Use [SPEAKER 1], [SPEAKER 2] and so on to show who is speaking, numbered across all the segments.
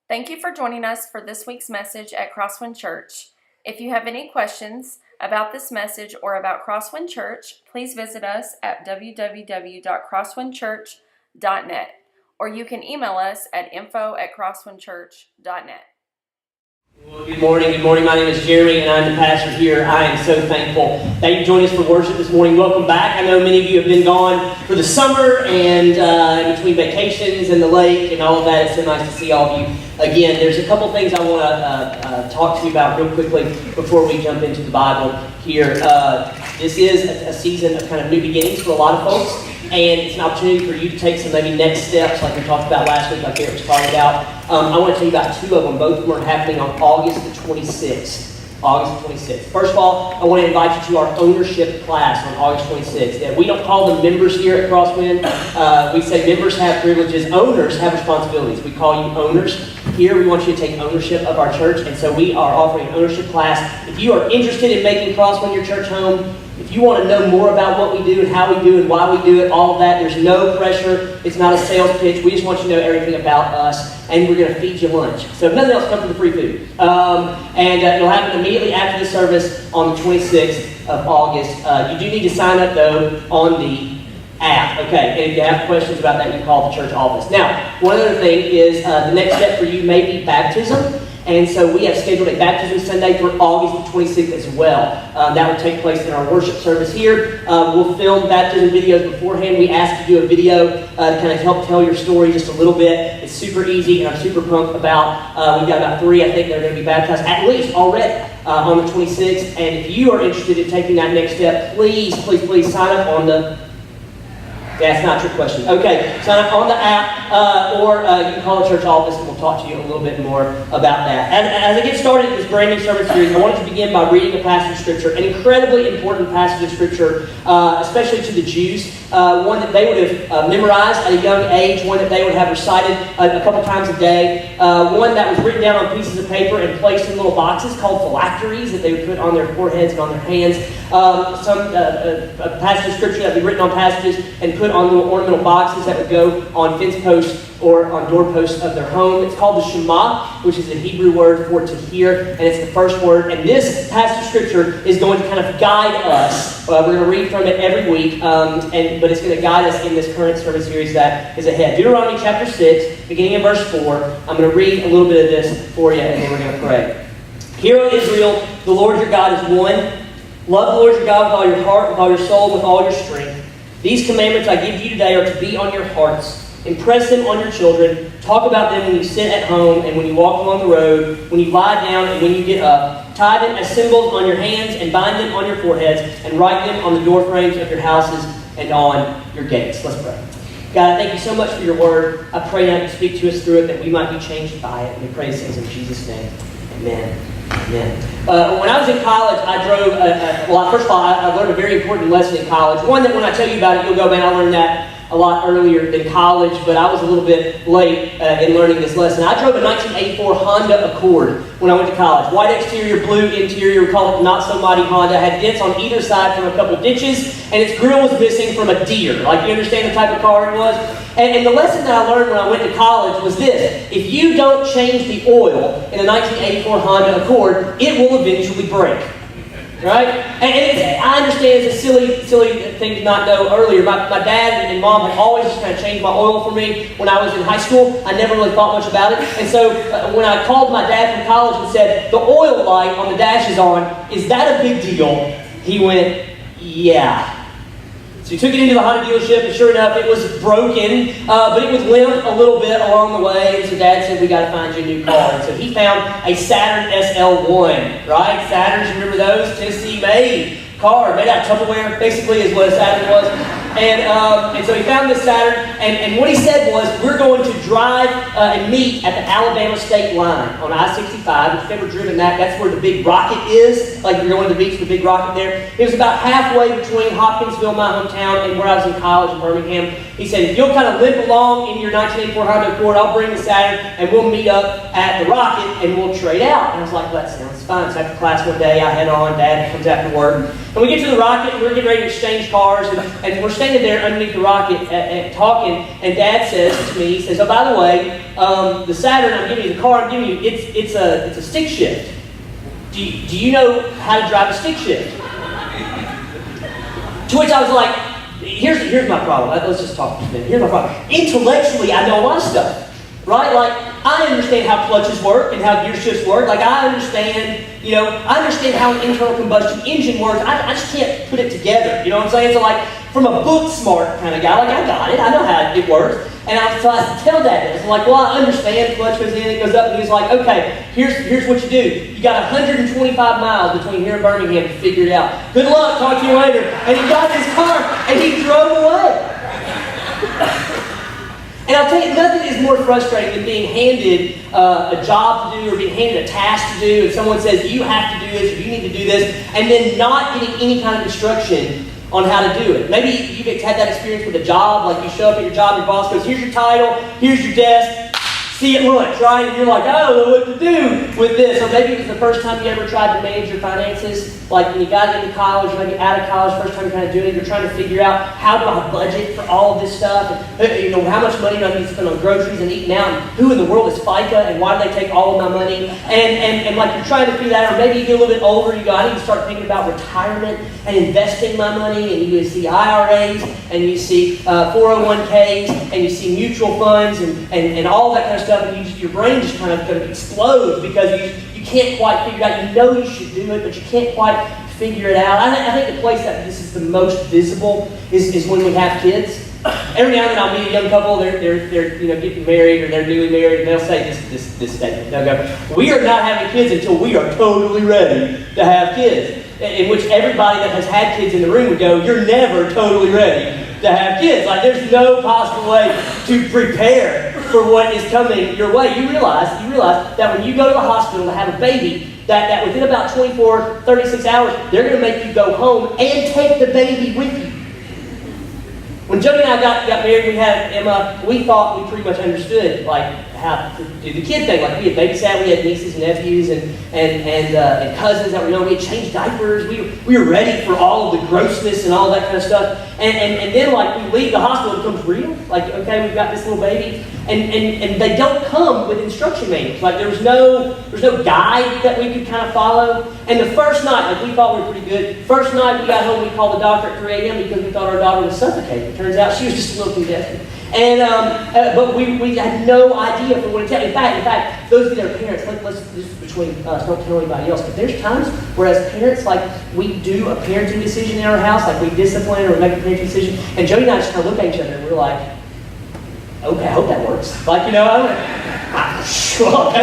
[SPEAKER 1] Thank you for joining us for this week's message at Crosswind Church. If you have any questions about this message or about Crosswind Church, please visit us at www.crosswindchurch.net, or you can email us at info@crosswindchurch.net.
[SPEAKER 2] Well, good morning. My name is Jeremy, and I'm the pastor here. I am so thankful that you joined us for worship this morning. Welcome back. I know many of you have been gone for the summer and in between vacations and the lake and all of that. It's so nice to see all of you again. There's a couple things I want to talk to you about real quickly before we jump into the Bible here. This is a season of kind of new beginnings for a lot of folks, and it's an opportunity for you to take some maybe next steps like we talked about last week, like Eric was talking about. I want to tell you about two of them. Both of them are happening on August the 26th. First of all, I want to invite you to our ownership class on August 26th. Yeah, we don't call them members here at Crosswind. We say members have privileges, owners have responsibilities. We call you owners. Here we want you to take ownership of our church, and so we are offering an ownership class. If you are interested in making Crosswind your church home, if you want to know more about what we do and how we do and why we do it, all of that, there's no pressure. It's not a sales pitch. We just want you to know everything about us, and we're going to feed you lunch. So if nothing else, come for the free food. It'll happen immediately after the service on the 26th of August. You do need to sign up, though, on the app. Okay, and if you have questions about that, you can call the church office. Now, one other thing is the next step for you may be baptism. And so we have scheduled a baptism Sunday for August the 26th as well. That will take place in our worship service here. We'll film baptism videos beforehand. We ask you to do a video to kind of help tell your story just a little bit. It's super easy, and I'm super pumped about. We've got about 3, I think, that are going to be baptized at least already on the 26th. And if you are interested in taking that next step, please sign up on the... That's not your question. Okay, sign up on the app, or you can call the church office, and we'll talk to you a little bit more about that. As I get started in this brand new sermon series, I wanted to begin by reading a passage of Scripture, an incredibly important passage of Scripture, especially to the Jews, one that they would have memorized at a young age, one that they would have recited a couple times a day, one that was written down on pieces of paper and placed in little boxes called phylacteries that they would put on their foreheads and on their hands. A passage of Scripture that would be written on passages and put on little ornamental boxes that would go on fence posts or on doorposts of their home. It's called the Shema, which is a Hebrew word for to hear, and it's the first word. And this passage of Scripture is going to kind of guide us. We're going to read from it every week, but it's going to guide us in this current sermon series that is ahead. Deuteronomy chapter 6, beginning in verse 4. I'm going to read a little bit of this for you, and then we're going to pray. Hear, O Israel, the Lord your God is one. Love the Lord your God with all your heart, with all your soul, with all your strength. These commandments I give you today are to be on your hearts. Impress them on your children. Talk about them when you sit at home and when you walk along the road, when you lie down and when you get up. Tie them as symbols on your hands and bind them on your foreheads and write them on the doorframes of your houses and on your gates. Let's pray. God, I thank you so much for your word. I pray now you speak to us through it, that we might be changed by it. And we pray these things in Jesus' name. Amen. Amen. When I was in college, I drove, first of all, I learned a very important lesson in college. One that when I tell you about it, you'll go, man, I learned that a lot earlier than college, but I was a little bit late in learning this lesson. I drove a 1984 Honda Accord when I went to college. White exterior, blue interior, we call it Not So Mighty Honda. Had dents on either side from a couple ditches, and its grill was missing from a deer. Like, you understand the type of car it was? And the lesson that I learned when I went to college was this: if you don't change the oil in a 1984 Honda Accord, it will eventually break. Right? And I understand it's a silly thing to not know earlier. My dad and mom had always just kind of changed my oil for me when I was in high school. I never really thought much about it. And so when I called my dad from college and said, the oil light on the dash is on, is that a big deal? He went, yeah. So he took it into the Honda dealership, and sure enough, it was broken, but it was limp a little bit along the way. And so Dad said, we got to find you a new car. And so he found a Saturn SL1, right? Saturns, you remember those? Tennessee made car, made out of Tupperware, basically is what a Saturn was. And so he found this Saturn, and what he said was, we're going to drive and meet at the Alabama state line on I-65. If you've ever driven that, that's where the big rocket is. Like, you're going to the beach, the big rocket there. It was about halfway between Hopkinsville, my hometown, and where I was in college in Birmingham. He said, if you'll kind of limp along in your 1984 Honda Accord, I'll bring the Saturn, and we'll meet up at the rocket, and we'll trade out. And I was like, well, that sounds fine. So after class one day, I head on, Dad comes after work, and we get to the rocket, and we're getting ready to exchange cars, and we're standing standing there underneath the rocket talking, and Dad says to me, he says, "Oh, by the way, the Saturn I'm giving you, the car I'm giving you, it's a stick shift. Do you know how to drive a stick shift?" To which I was like, here's my problem. Let's just talk for a minute. Here's my problem. Intellectually, I know a lot of stuff, right? Like, I understand how clutches work and how gear shifts work. Like, I understand how an internal combustion engine works. I just can't put it together. You know what I'm saying? So, like, from a book smart kind of guy, like, I got it. I know how it works. And so I tell Dad this. I'm like, well, I understand. Clutch goes in, it goes up, and he's like, okay, here's what you do. You got 125 miles between here and Birmingham to figure it out. Good luck. Talk to you later. And he got in his car, and he drove away. And I'll tell you, nothing is more frustrating than being handed a job to do or being handed a task to do, and someone says, you have to do this or you need to do this, and then not getting any kind of instruction on how to do it. Maybe you've had that experience with a job, like you show up at your job, your boss goes, here's your title, here's your desk, see you at lunch, right? And you're like, I don't know what to do with this. Or maybe it was the first time you ever tried to manage your finances, like when you got into college, or maybe out of college, first time you're kind of doing it, you're trying to figure out, how do I budget for all of this stuff? And, how much money do I need to spend on groceries and eating out? And who in the world is FICA? And why do they take all of my money? And like you're trying to figure that out, or maybe you get a little bit older, you go, I need to start thinking about retirement and investing my money. And you see IRAs, and you see 401ks, and you see mutual funds, and all that kind of stuff. And your brain just kind of explodes because you can't quite figure it out. You know you should do it, but you can't quite figure it out. I think the place that this is the most visible is when we have kids. Every now and then I'll meet a young couple. They're getting married, or they're newly married, and they'll say this statement. They'll go, "We are not having kids until we are totally ready to have kids." In which everybody that has had kids in the room would go, "You're never totally ready to have kids. Like, there's no possible way to prepare for what is coming your way." You realize that when you go to the hospital to have a baby, that within about 24, 36 hours, they're going to make you go home and take the baby with you. When Jody and I got married, we had Emma, we thought we pretty much understood, like, how to do the kid thing. Like, we had babysat, we had nieces and nephews and cousins that we had changed diapers. We were ready for all of the grossness and all that kind of stuff. And then, like, we leave the hospital, it becomes real. Like, okay, we've got this little baby. And they don't come with instruction manuals. Like, there's no guide that we could kind of follow. And the first night, like, we thought we were pretty good. First night we got home, we called the doctor at 3 a.m. because we thought our daughter was suffocating. It turns out she was just a little congested. And but we had no idea for what it takes. In fact, those of you that are parents, let's this is between us, don't tell anybody else. But there's times where as parents, like, we do a parenting decision in our house, like we discipline or make a parenting decision, and Jody and I just kind of look at each other and we're like, okay, I hope that works. Like, okay,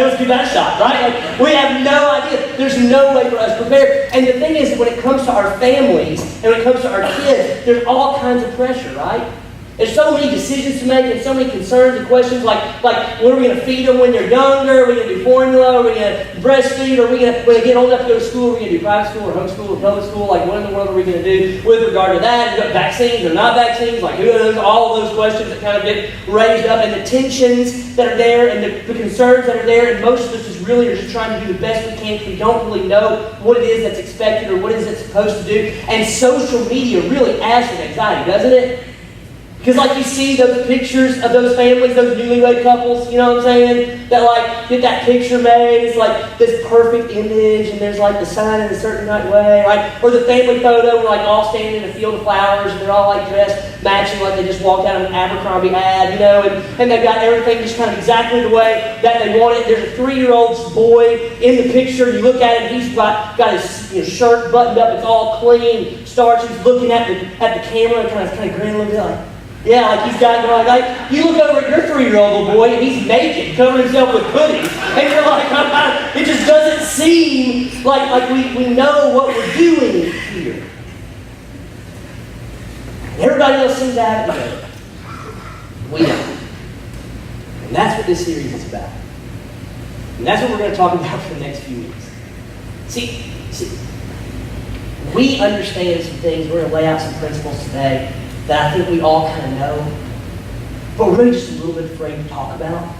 [SPEAKER 2] let's give that a shot, right? Like, we have no idea. There's no way for us to prepare. And the thing is, when it comes to our families and when it comes to our kids, there's all kinds of pressure, right? There's so many decisions to make and so many concerns and questions like what are we going to feed them when they're younger? Are we going to do formula? Are we going to breastfeed? Are we going to, when they get old enough to go to school, are we going to do private school or homeschool or public school? Like, what in the world are we going to do with regard to that? Vaccines or not vaccines? Like, who are those? All of those questions that kind of get raised up, and the tensions that are there and the concerns that are there. And most of us just really are just trying to do the best we can because we don't really know what it is that's expected or what it is it's supposed to do. And social media really adds to anxiety, doesn't it? Because, like, you see those pictures of those families, those newlywed couples, you know what I'm saying? That, like, get that picture made. It's like this perfect image, and there's, like, the sign in a certain right way, right? Or the family photo, where, like, all standing in a field of flowers, and they're all, like, dressed matching like they just walked out of an Abercrombie ad, and they've got everything just kind of exactly the way that they want it. There's a 3-year-old boy in the picture. You look at him, he's got his shirt buttoned up. It's all clean, starched. He's looking at the camera, kind of grinning a little bit like, yeah, like he's got going like, you look over at your 3-year-old little boy and he's naked, covering himself with hoodies, and you're like, it just doesn't seem like we know what we're doing here. Everybody else seems to have it together. We don't. And that's what this series is about. And that's what we're going to talk about for the next few weeks. See, we understand some things. We're going to lay out some principles today that I think we all kind of know, but we're really just a little bit afraid to talk about.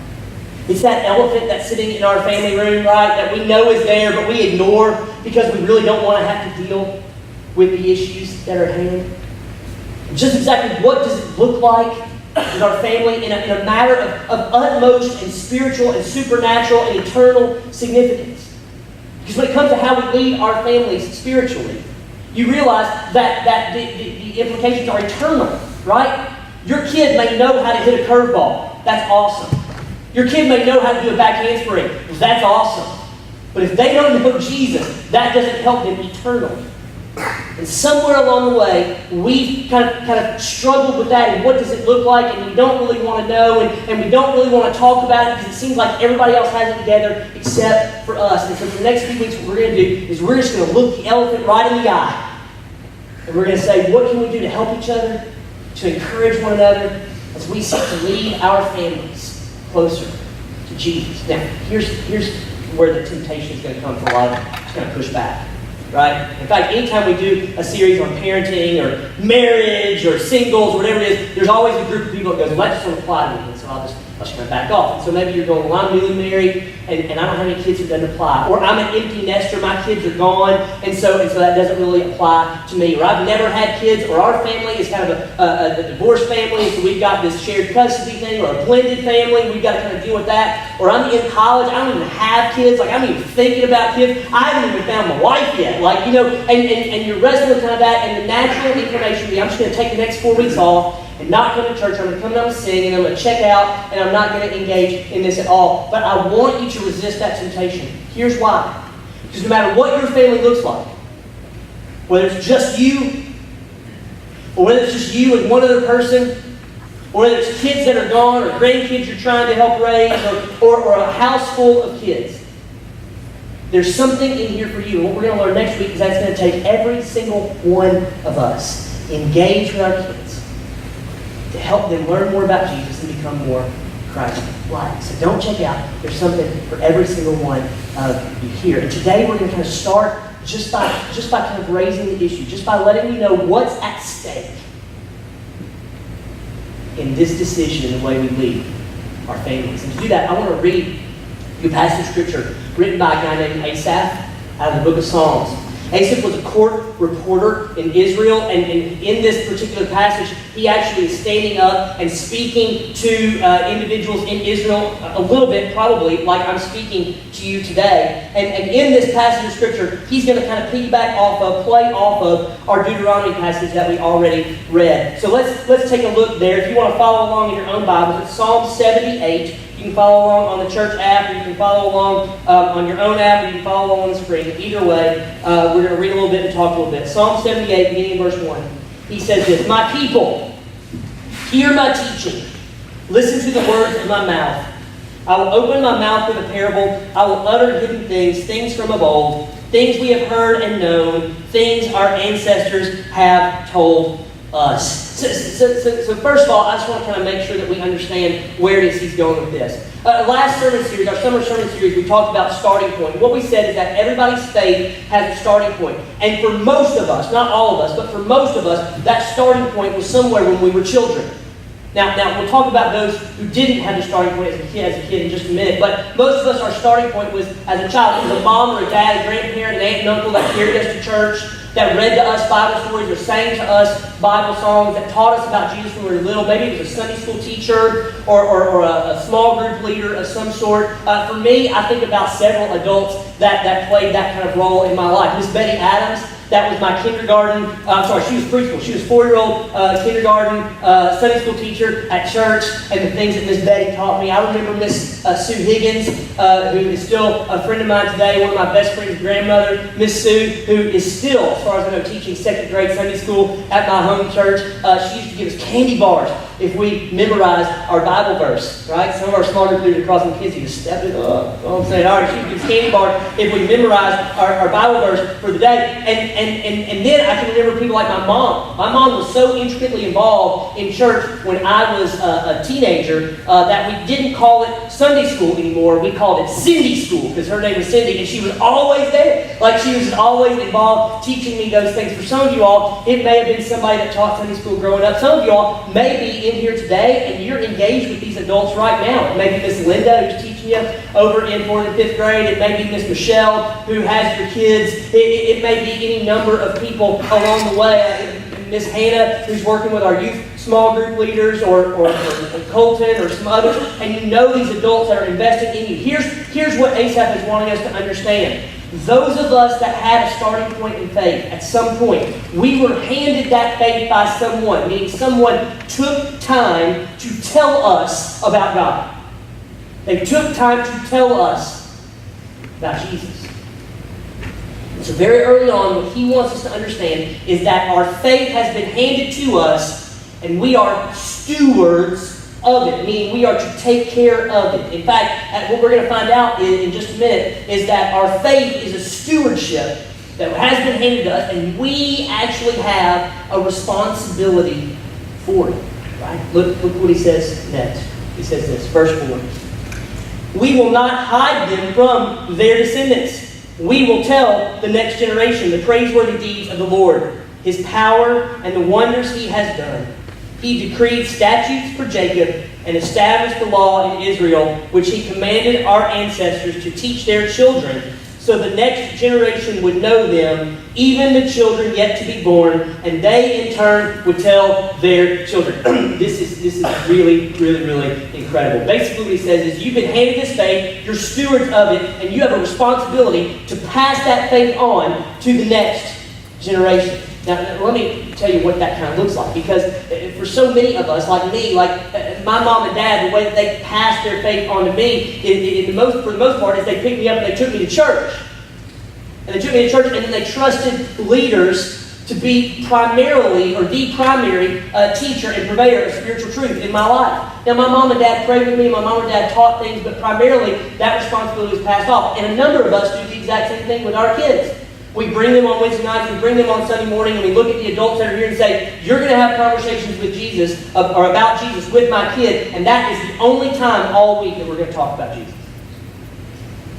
[SPEAKER 2] It's that elephant that's sitting in our family room, right, that we know is there, but we ignore because we really don't want to have to deal with the issues that are at hand. Just exactly what does it look like with our family in a matter of utmost and spiritual and supernatural and eternal significance. Because when it comes to how we lead our families spiritually, you realize that the implications are eternal, right? Your kid may know how to hit a curveball. That's awesome. Your kid may know how to do a back handspring. That's awesome. But if they don't know Jesus, that doesn't help them eternally. And somewhere along the way, we've kind of struggled with that, and what does it look like, and we don't really want to know, and we don't really want to talk about it because it seems like everybody else has it together except for us. And so for the next few weeks, what we're going to do is we're just going to look the elephant right in the eye. And we're going to say, what can we do to help each other, to encourage one another, as we seek to lead our families closer to Jesus. Now, here's where the temptation is going to come for a lot of it. It's going to push back. Right? In fact, anytime we do a series on parenting or marriage or singles or whatever it is, there's always a group of people that goes, well, that just doesn't apply to me, and so I'll just kind of back off. And so maybe you're going, well, I'm newly married, and I don't have any kids, so it doesn't apply. Or I'm an empty nester, my kids are gone, and so that doesn't really apply to me. Or I've never had kids, or our family is kind of a divorced family, so we've got this shared custody thing, or a blended family, we've got to kind of deal with that. Or I'm in college, I don't even have kids, like I'm even thinking about kids. I haven't even found my wife yet. Like, and you're wrestling with kind of that, and the natural inclination would be, I'm just going to take the next 4 weeks off and not come to church. I'm going to come down and sing, and I'm going to check out, and I'm not going to engage in this at all. But I want you to resist that temptation. Here's why. Because no matter what your family looks like, whether it's just you, or whether it's just you and one other person, or whether it's kids that are gone, or grandkids you're trying to help raise, or a house full of kids, there's something in here for you. And what we're going to learn next week is that's going to take every single one of us engage with our kids to help them learn more about Jesus and become more Christ-like. So don't check out. There's something for every single one of you here. And today we're going to kind of start just by kind of raising the issue, just by letting you know what's at stake in this decision in the way we lead our families. And to do that, I want to read you a passage of Scripture written by a guy named Asaph out of the book of Psalms. Asaph was a court reporter in Israel, and in this particular passage, he actually is standing up and speaking to individuals in Israel a little bit, probably, like I'm speaking to you today. And in this passage of Scripture, he's going to kind of play off of our Deuteronomy passage that we already read. So let's take a look there. If you want to follow along in your own Bibles, it's Psalm 78. You can follow along on the church app, or you can follow along on your own app, or you can follow along on the screen. Either way, we're going to read a little bit and talk a little bit. Psalm 78, beginning in verse 1. He says this, "My people, hear my teaching. Listen to the words of my mouth. I will open my mouth with a parable. I will utter hidden things from of old, things we have heard and known, things our ancestors have told us." So first of all, I just want to kind of make sure that we understand where it is he's going with this. Last sermon series, our summer sermon series, we talked about starting point. What we said is that everybody's faith has a starting point. And for most of us, not all of us, but for most of us, that starting point was somewhere when we were children. Now we'll talk about those who didn't have the starting point as a kid in just a minute. But most of us, our starting point was as a child. It was a mom or a dad, a grandparent, an aunt and uncle that carried us to church, that read to us Bible stories or sang to us Bible songs, that taught us about Jesus when we were little. Maybe it was a Sunday school teacher or a small group leader of some sort. For me, I think about several adults that played that kind of role in my life. Miss Betty Adams, that was my kindergarten, she was preschool. She was 4-year-old kindergarten Sunday school teacher at church, and the things that Miss Betty taught me. I remember Miss Sue Higgins, who is still a friend of mine today, one of my best friend's grandmother, Miss Sue, who is still, as far as I know, teaching second grade Sunday school at my home church. She used to give us candy bars if we memorized our Bible verse, right? Some of our small group leaders across the kids, you just step it up. You know what I'm saying? All right, she would give us candy bars if we memorized our Bible verse for the day. And then I can remember people like my mom. My mom was so intricately involved in church when I was a teenager that we didn't call it Sunday school anymore. We called it Cindy school because her name was Cindy, and she was always there. Like, she was always involved teaching me those things. For some of you all, it may have been somebody that taught Sunday school growing up. Some of you all may be in here today and you're engaged with these adults right now. Maybe Miss Linda, who's teaching you over in 4th and 5th grade. It may be Miss Michelle, who has your kids. It may be any number of people along the way. Miss Hannah, who's working with our youth small group leaders, or Colton, or some others, and you know these adults that are invested in you. Here's what ASAP is wanting us to understand. Those of us that had a starting point in faith, at some point, we were handed that faith by someone, meaning someone took time to tell us about God. They took time to tell us about Jesus. And so very early on, what he wants us to understand is that our faith has been handed to us, and we are stewards of it, meaning we are to take care of it. In fact, what we're going to find out in just a minute is that our faith is a stewardship that has been handed to us, and we actually have a responsibility for it. Right? Look what he says next. He says this, verse 4. We will not hide them from their descendants. We will tell the next generation the praiseworthy deeds of the Lord, His power and the wonders He has done. He decreed statutes for Jacob and established the law in Israel, which He commanded our ancestors to teach their children, so the next generation would know them, even the children yet to be born, and they in turn would tell their children. This is really, really, really incredible. Basically what he says is you've been handed this faith, you're stewards of it, and you have a responsibility to pass that faith on to the next generation. Now, let me tell you what that kind of looks like, because for so many of us, like me, like my mom and dad, the way that they passed their faith on to me, for the most part, is they picked me up and they took me to church. And they took me to church, and then they trusted leaders to be primarily, or the primary teacher and purveyor of spiritual truth in my life. Now, my mom and dad prayed with me, my mom and dad taught things, but primarily that responsibility was passed off. And a number of us do the exact same thing with our kids. We bring them on Wednesday nights, we bring them on Sunday morning, and we look at the adults that are here and say, you're going to have conversations with Jesus, or about Jesus with my kid, and that is the only time all week that we're going to talk about Jesus.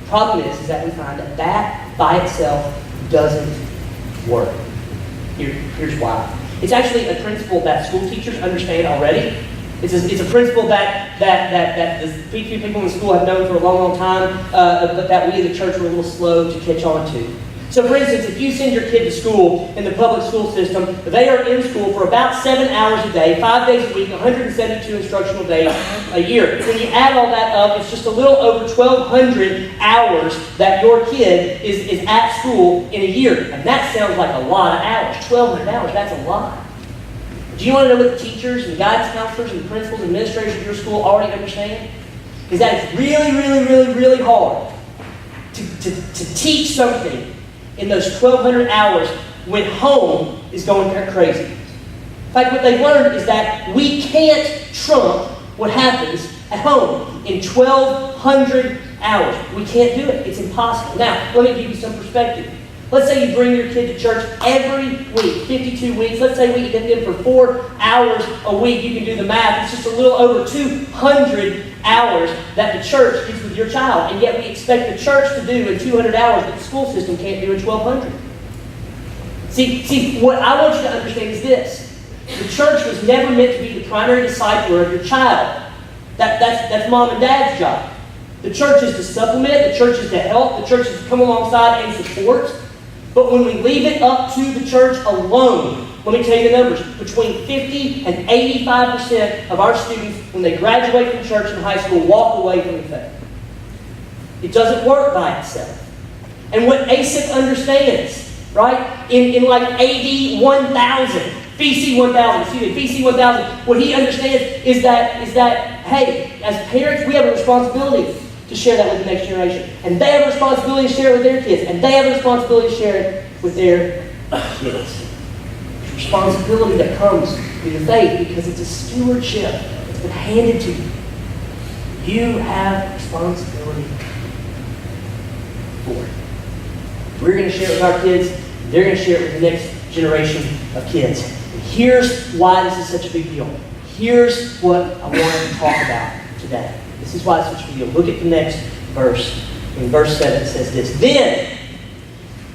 [SPEAKER 2] The problem is that we find that by itself doesn't work. Here's why. It's actually a principle that school teachers understand already. It's a principle that the people in the school have known for a long, long time, but that we in the church were a little slow to catch on to. So for instance, if you send your kid to school in the public school system, they are in school for about 7 hours a day, 5 days a week, 172 instructional days a year. When you add all that up, it's just a little over 1,200 hours that your kid is at school in a year. And that sounds like a lot of hours. 1,200 hours, that's a lot. Do you want to know what the teachers and guidance counselors and the principals and administrators of your school already understand? Is that it's really, really, really, really hard to teach something in those 1,200 hours when home is going crazy. In fact, what they've learned is that we can't trump what happens at home in 1,200 hours. We can't do it. It's impossible. Now, let me give you some perspective. Let's say you bring your kid to church every week, 52 weeks. Let's say we get them for 4 hours a week. You can do the math. It's just a little over 200 hours that the church gets with your child. And yet we expect the church to do in 200 hours that the school system can't do in 1,200. See, what I want you to understand is this. The church was never meant to be the primary discipler of your child. That's mom and dad's job. The church is to supplement. The church is to help. The church is to come alongside and support. But when we leave it up to the church alone, let me tell you the numbers. Between 50 and 85% of our students, when they graduate from church in high school, walk away from the faith. It doesn't work by itself. And what ASIC understands, right, in like AD 1000, BC 1000, what he understands is that, hey, as parents, we have a responsibility to share that with the next generation. And they have a responsibility to share it with their kids. And they have a responsibility to share it with their kids. It's a responsibility that comes with your faith because it's a stewardship that's been handed to you. You have responsibility for it. We're going to share it with our kids. They're going to share it with the next generation of kids. And here's why this is such a big deal. Here's what I want to talk about today. This is why it's such a big deal. Look at the next verse. In verse 7 it says this. Then,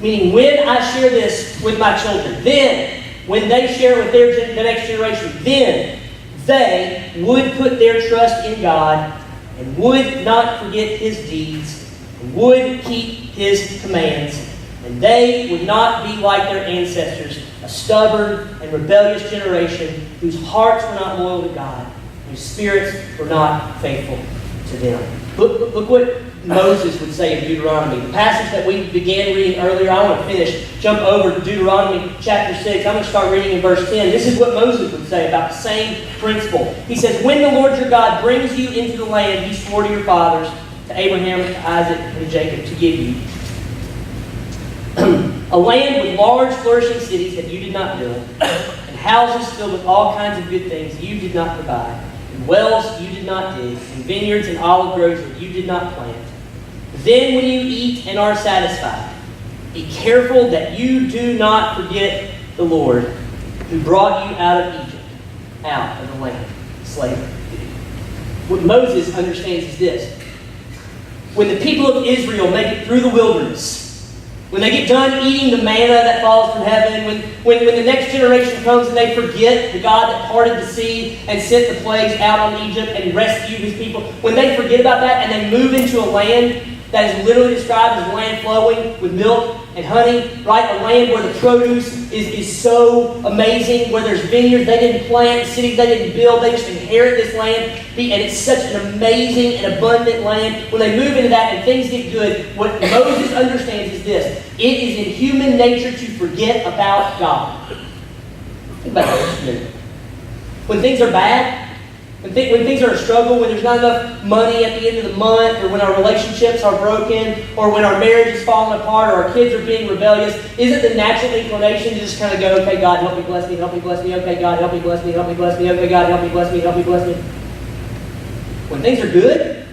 [SPEAKER 2] meaning when I share this with my children, then, when they share it with the next generation, then they would put their trust in God and would not forget His deeds and would keep His commands and they would not be like their ancestors, a stubborn and rebellious generation whose hearts were not loyal to God, whose spirits were not faithful to them. Look what Moses would say in Deuteronomy. The passage that we began reading earlier, I want to finish. Jump over to Deuteronomy chapter 6. I'm going to start reading in verse 10. This is what Moses would say about the same principle. He says, when the Lord your God brings you into the land he swore to your fathers, to Abraham, to Isaac, and to Jacob, to give you, a land with large flourishing cities that you did not build, and houses filled with all kinds of good things you did not provide, and wells you did not dig, and vineyards and olive groves that you did not plant. Then when you eat and are satisfied, be careful that you do not forget the Lord who brought you out of Egypt, out of the land of slavery. What Moses understands is this. When the people of Israel make it through the wilderness, when they get done eating the manna that falls from heaven, when the next generation comes and they forget the God that parted the sea and sent the plagues out on Egypt and rescued his people, when they forget about that and they move into a land that is literally described as a land flowing with milk and honey, right? A land where the produce is so amazing, where there's vineyards they didn't plant, cities they didn't build, they just inherit this land, and it's such an amazing and abundant land. When they move into that and things get good, what Moses understands is this. It is in human nature to forget about God. Think about that just a minute. When things are bad, when things are a struggle, when there's not enough money at the end of the month, or when our relationships are broken, or when our marriage is falling apart, or our kids are being rebellious, isn't the natural inclination to just kind of go, okay, God, help me, bless me, help me, bless me, okay, God, help me, bless me, help me, bless me, okay, God, help me, bless me, help me, bless me. When things are good,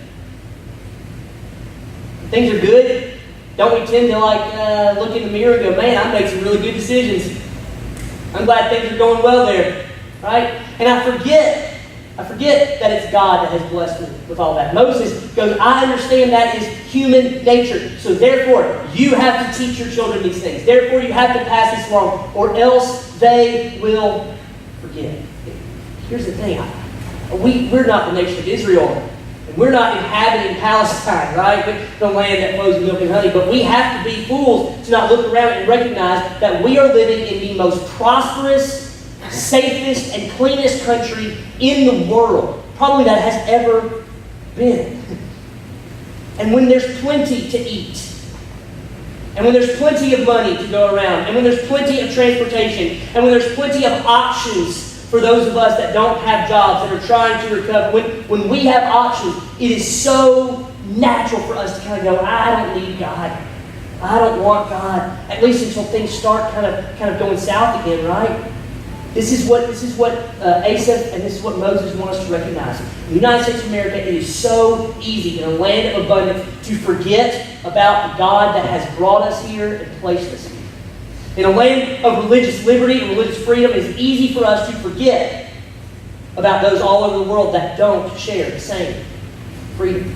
[SPEAKER 2] don't we tend to look in the mirror and go, man, I made some really good decisions. I'm glad things are going well there, right? And I forget that it's God that has blessed me with all that. Moses goes, I understand that is human nature. So therefore, you have to teach your children these things. Therefore, you have to pass this along, or else they will forget. Here's the thing. We're not the nation of Israel. And we're not inhabiting Palestine, right? The land that flows with milk and honey. But we have to be fools to not look around and recognize that we are living in the most prosperous, safest and cleanest country in the world, probably that has ever been. And when there's plenty to eat, and when there's plenty of money to go around, and when there's plenty of transportation, and when there's plenty of options for those of us that don't have jobs, that are trying to recover, when we have options, it is so natural for us to kind of go, I don't need God. I don't want God, at least until things start kind of going south again, right? This is what Asaph and this is what Moses wants us to recognize. In the United States of America, it is so easy in a land of abundance to forget about the God that has brought us here and placed us here. In a land of religious liberty and religious freedom, it is easy for us to forget about those all over the world that don't share the same freedom.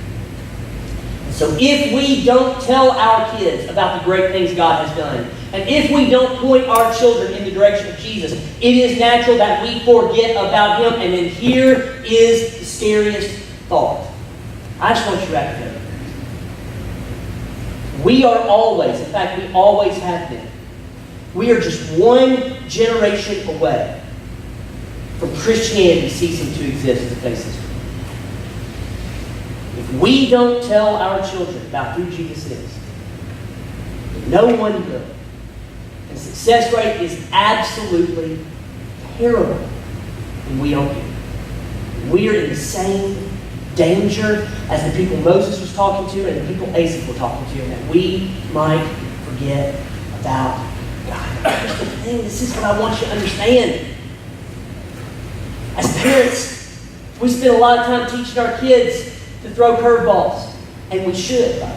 [SPEAKER 2] So if we don't tell our kids about the great things God has done, and if we don't point our children in the direction of Jesus, it is natural that we forget about Him. And then here is the scariest thought. I just want you to wrap it up. We are always, in fact, we always have been. We are just one generation away from Christianity ceasing to exist as a face of history. If we don't tell our children about who Jesus is, no one will. And success rate is absolutely terrible when we don't do it. We are in the same danger as the people Moses was talking to and the people Asaph were talking to, and that we might forget about God. Here's the thing, this is what I want you to understand. As parents, we spend a lot of time teaching our kids to throw curveballs, and we should, by the way.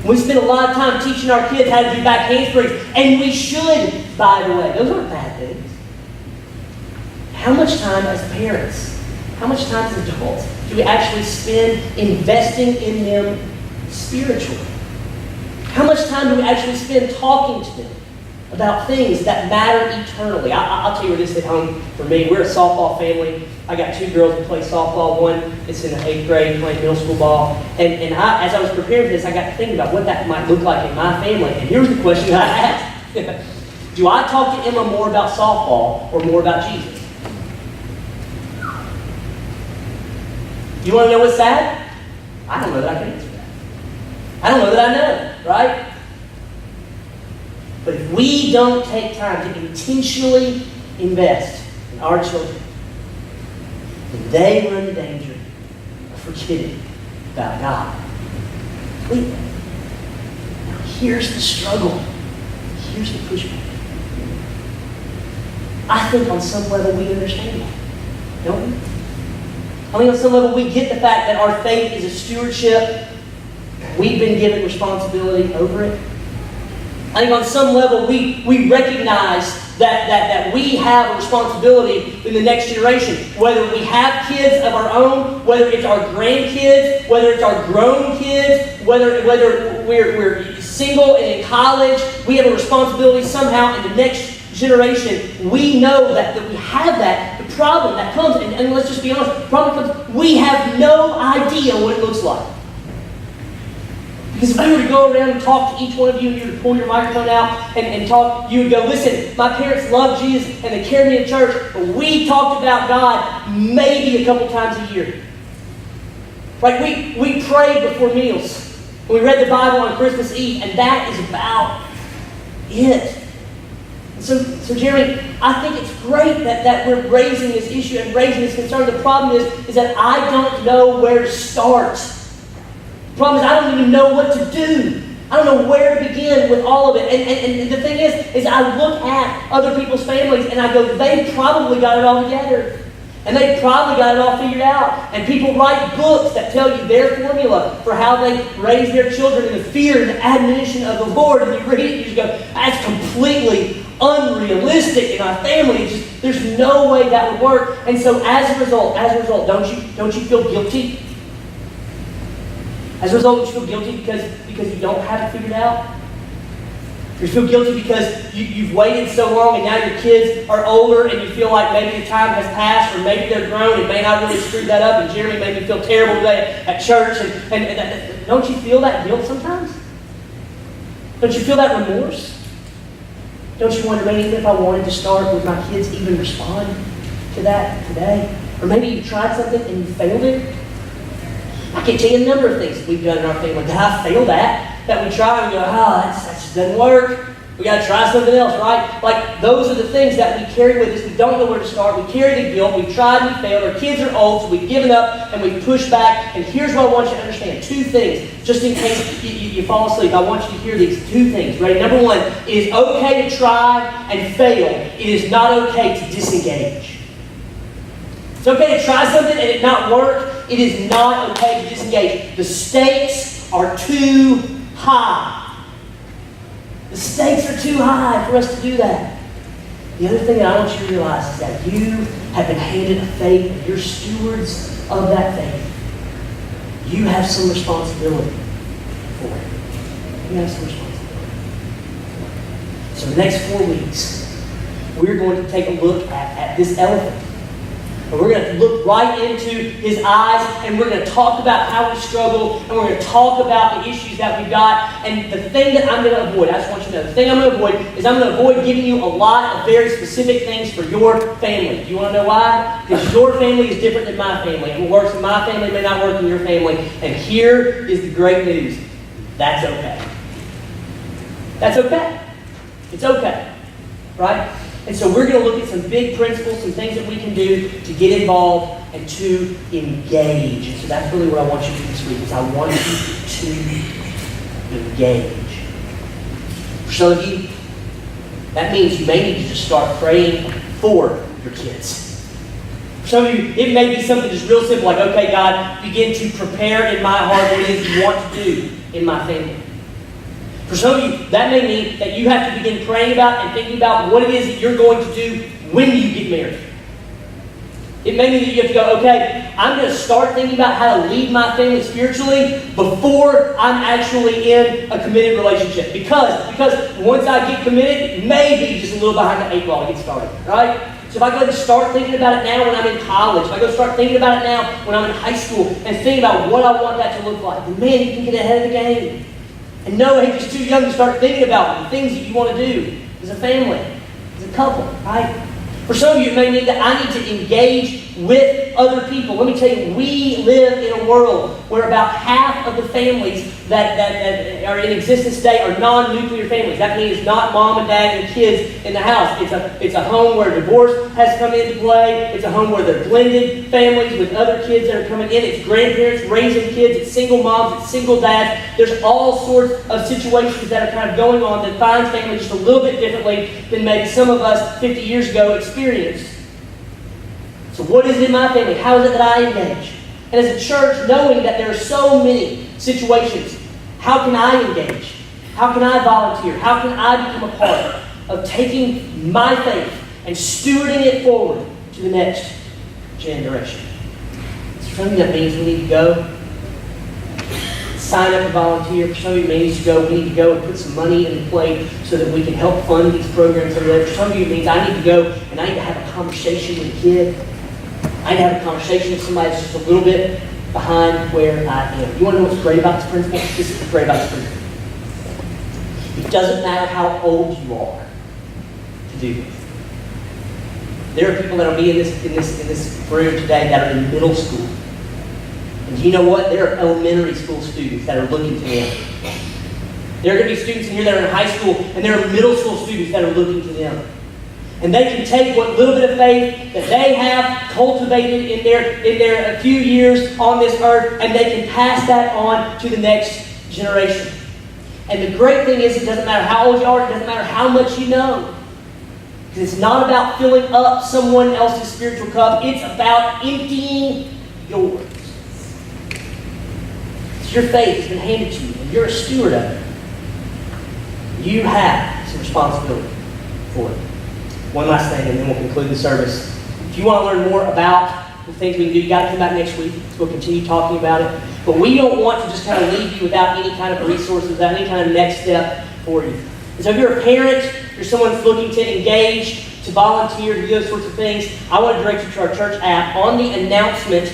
[SPEAKER 2] We spend a lot of time teaching our kids how to do back handsprings, and we should, by the way. Those aren't bad things. How much time as parents, how much time as adults do we actually spend investing in them spiritually? How much time do we actually spend talking to them about things that matter eternally. I'll tell you this at home for me. We're a softball family. I got 2 girls who play softball. One is in the 8th grade playing middle school ball. And as I was preparing for this, I got to thinking about what that might look like in my family. And here's the question I asked. Do I talk to Emma more about softball or more about Jesus? You want to know what's sad? I don't know that I can answer that. I don't know that I know, right? But if we don't take time to intentionally invest in our children, then they run the danger of forgetting about God completely. Now, here's the struggle. Here's the pushback. I think on some level we understand that, don't we? I think on some level we get the fact that our faith is a stewardship. We've been given responsibility over it. I think on some level we recognize that we have a responsibility in the next generation. Whether we have kids of our own, whether it's our grandkids, whether it's our grown kids, whether we're single and in college, we have a responsibility somehow in the next generation. We know that we have that. The problem that comes, and let's just be honest, the problem comes, we have no idea what it looks like. Because if we were to go around and talk to each one of you, and you were to pull your microphone out and talk, you would go, listen, my parents love Jesus and they carried me to church, but we talked about God maybe a couple times a year. Like we prayed before meals. We read the Bible on Christmas Eve, and that is about it. So Jeremy, I think it's great that we're raising this issue and raising this concern. The problem is that I don't know where to start. The problem is I don't even know what to do. I don't know where to begin with all of it. And the thing is I look at other people's families and I go, they probably got it all together. And they probably got it all figured out. And people write books that tell you their formula for how they raise their children in the fear and the admonition of the Lord. And you read it and you just go, that's completely unrealistic in our family. There's no way that would work. And so as a result, don't you feel guilty? As a result, you feel guilty because you don't have it figured out? You feel guilty because you've waited so long and now your kids are older and you feel like maybe the time has passed or maybe they're grown and may not really screw that up, and Jeremy made me feel terrible today at church. And don't you feel that guilt sometimes? Don't you feel that remorse? Don't you wonder, maybe if I wanted to start, would my kids even respond to that today? Or maybe you tried something and you failed it? I can tell you a number of things we've done in our family that I failed at, that we try and we go, that just doesn't work. We got to try something else, right? Like, those are the things that we carry with us. We don't know where to start. We carry the guilt. We've tried and we failed. Our kids are old, so we've given up and we've pushed back. And here's what I want you to understand. 2 things, just in case you fall asleep. I want you to hear these 2 things. Ready? Number 1, it is okay to try and fail. It is not okay to disengage. It's okay to try something and it not work. It is not okay to disengage. The stakes are too high. The stakes are too high for us to do that. The other thing that I want you to realize is that you have been handed a faith and you're stewards of that faith. You have some responsibility for it. You have some responsibility. So the next 4 weeks, we're going to take a look at this elephant. And we're going to look right into his eyes, and we're going to talk about how we struggle, and we're going to talk about the issues that we've got. And the thing that I'm going to avoid, I just want you to know, the thing I'm going to avoid is I'm going to avoid giving you a lot of very specific things for your family. Do you want to know why? Because your family is different than my family. And what works in my family may not work in your family. And here is the great news. That's okay. That's okay. It's okay. Right? And so we're going to look at some big principles, some things that we can do to get involved and to engage. And so that's really what I want you to do this week, is I want you to engage. For some of you, that means you may need to just start praying for your kids. For some of you, it may be something just real simple, like, okay, God, begin to prepare in my heart what it is you want to do in my family. For some of you, that may mean that you have to begin praying about and thinking about what it is that you're going to do when you get married. It may mean that you have to go, okay, I'm going to start thinking about how to lead my family spiritually before I'm actually in a committed relationship. Because once I get committed, maybe just a little behind the 8 ball to get started, right? So if I go ahead and start thinking about it now when I'm in college, if I go start thinking about it now when I'm in high school, and thinking about what I want that to look like, then man, you can get ahead of the game. And no age is too young to start thinking about the things that you want to do as a family, as a couple, right? For some of you, it may mean that I need to engage with other people. Let me tell you, we live in a world where about half of the families that are in existence today are non-nuclear families. That means not mom and dad and kids in the house. It's a home where divorce has come into play. It's a home where they're blended families with other kids that are coming in. It's grandparents raising kids. It's single moms. It's single dads. There's all sorts of situations that are kind of going on that find families just a little bit differently than maybe some of us 50 years ago experienced. So what is in my family? How is it that I engage? And as a church, knowing that there are so many situations, how can I engage? How can I volunteer? How can I become a part of taking my faith and stewarding it forward to the next generation? So for some of you, that means we need to go sign up and volunteer. For some of you, it means we need to go and put some money in the plate so that we can help fund these programs over there. For some of you, it means I need to go and I need to have a conversation with a kid. I need to have a conversation with somebody that's just a little bit behind where I am. You want to know what's great about this principle? This is what's great about this principle. It doesn't matter how old you are to do this. There are people that will be in this room today that are in middle school. And you know what? There are elementary school students that are looking to them. There are going to be students in here that are in high school, and there are middle school students that are looking to them. And they can take what little bit of faith that they have cultivated in their a few years on this earth, and they can pass that on to the next generation. And the great thing is, it doesn't matter how old you are, it doesn't matter how much you know. Because it's not about filling up someone else's spiritual cup, it's about emptying yours. It's your faith, it's been handed to you, and you're a steward of it. You have some responsibility for it. One last thing, and then we'll conclude the service. If you want to learn more about the things we can do, you got to come back next week. We'll continue talking about it. But we don't want to just kind of leave you without any kind of resources, without any kind of next step for you. And so if you're a parent, you're someone who's looking to engage, to volunteer, to do those sorts of things, I want to direct you to our church app. On the announcement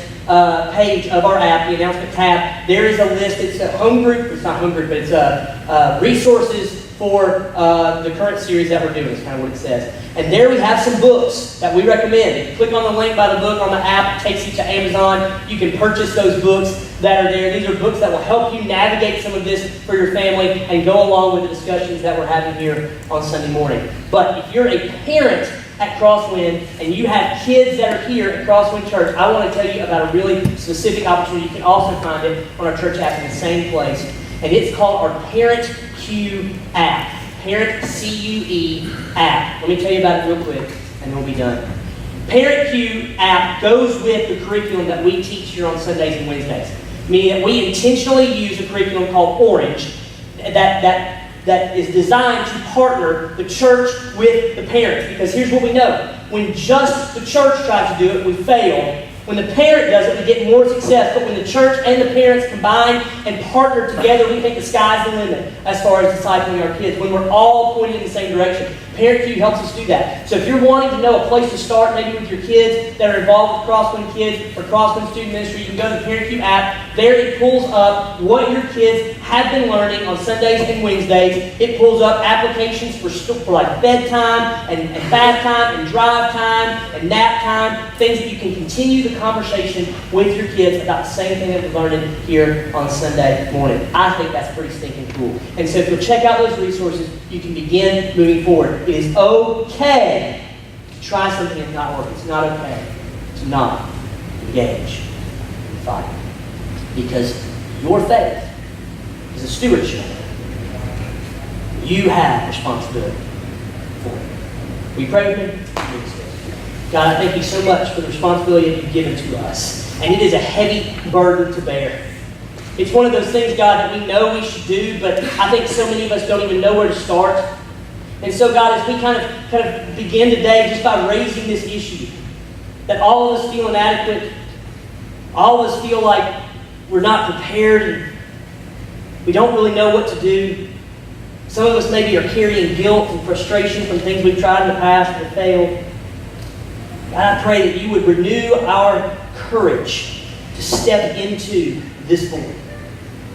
[SPEAKER 2] page of our app, the announcement tab, there is a list. It's a home group. It's not home group, but it's resources for the current series that we're doing, is kind of what it says. And there we have some books that we recommend. If you click on the link by the book on the app, it takes you to Amazon. You can purchase those books that are there. These are books that will help you navigate some of this for your family and go along with the discussions that we're having here on Sunday morning. But if you're a parent at Crosswind and you have kids that are here at Crosswind Church, I want to tell you about a really specific opportunity. You can also find it on our church app in the same place. And it's called our Parent Q app. Parent CUE app. Let me tell you about it real quick, and then we'll be done. Parent Q app goes with the curriculum that we teach here on Sundays and Wednesdays. Meaning that we intentionally use a curriculum called Orange that is designed to partner the church with the parents. Because here's what we know. When just the church tries to do it, we fail. When the parent does it, we get more success. But when the church and the parents combine and partner together, we think the sky's the limit as far as discipling our kids. When we're all pointing in the same direction. Parent Q helps us do that. So if you're wanting to know a place to start, maybe with your kids that are involved with Crosswind Kids or Crosswind Student Ministry, you can go to the Parent Q app. There it pulls up what your kids have been learning on Sundays and Wednesdays. It pulls up applications for like bedtime and bath time and drive time and nap time, things that you can continue the conversation with your kids about the same thing that we're learning here on Sunday morning. I think that's pretty stinking cool. And so if you'll check out those resources, you can begin moving forward. It is okay to try something and not work. It's not okay to not engage in fight. Because your faith is a stewardship. You have responsibility for it. We pray with me? God, I thank you so much for the responsibility that you've given to us. And it is a heavy burden to bear. It's one of those things, God, that we know we should do, but I think so many of us don't even know where to start. And so, God, as we kind of begin today just by raising this issue, that all of us feel inadequate, All of us feel like we're not prepared and we don't really know what to do. Some of us maybe are carrying guilt and frustration from things we've tried in the past that have failed. God, I pray that you would renew our courage to step into this void.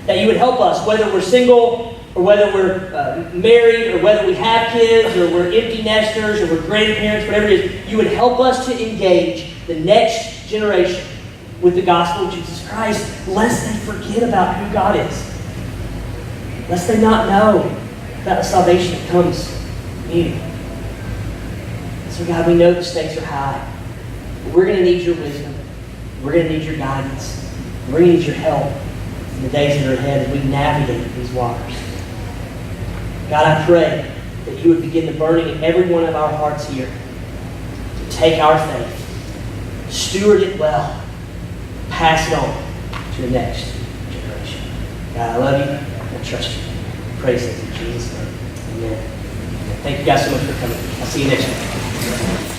[SPEAKER 2] That you would help us, whether we're single or whether we're married or whether we have kids or we're empty nesters or we're grandparents, whatever it is, you would help us to engage the next generation with the gospel of Jesus Christ, lest they forget about who God is. Lest they not know about the salvation that comes from you. So God, we know the stakes are high. But we're going to need your wisdom. We're going to need your guidance. We're going to need your help in the days that are ahead as we navigate these waters. God, I pray that you would begin the burning in every one of our hearts here to take our faith, steward it well, pass it on to the next generation. God, I love you. I trust you. Praise it in Jesus' name. Amen. Thank you guys so much for coming. I'll see you next week.